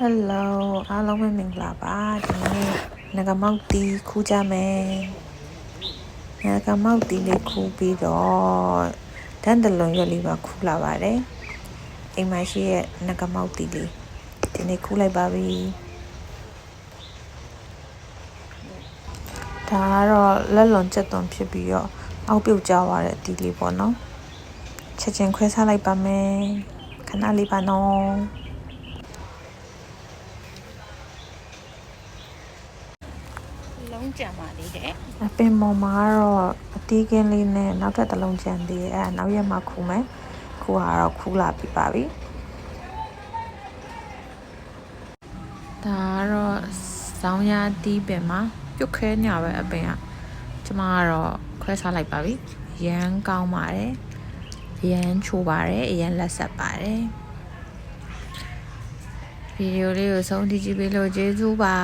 Hello အားလုံးပဲမင်္ဂလာပါဒီနေ့ငကမောက်တီခူးကြမယ်ငကမောက်တီလေးခူးပြီးတော့တန်းတလုံးရွက်လေးပါခူးလာပါတယ်အိမ်မရှိရဲ့ငကမောက်တီလေးဒီနေ့ခူးလိုက်ပါပြီဒါကတော့လက်လွန်ချက်သွန်ဖြစ်ပြီးတော့အောက်ပြုတ်ကျသွားတဲ့အတီလေးပေါ့နော်ချက်ချင်းခွဲစားလိုက်ပါမယ်ခဏလေးပါနော်လုံးကြံပါသေးတယ်အပင်ပေါ်မှာတော့အတီးကင်းလေးနဲ့နောက်ထပ်တစ်လုံးကြံသေးတယ်အဲနောက်ရက်မှခူးမယ်ခူးဟာတော့ခူးလာပြီပါပြီဒါကတော့ဇောင်းရတီးပင်မှာပြုတ်ခဲညာပဲအပင်ကကျမကတော့ခွဲစားလိုက်ပါပြီရမ်းကောင်းပါတယ်ရမ်းချိုးပါတယ်ရမ်းလက်ဆက်ပါတယ်ဗီဒီယိုလေးကိုဆုံးထိကြည့်ပေးလို့ကျေးဇူးပါ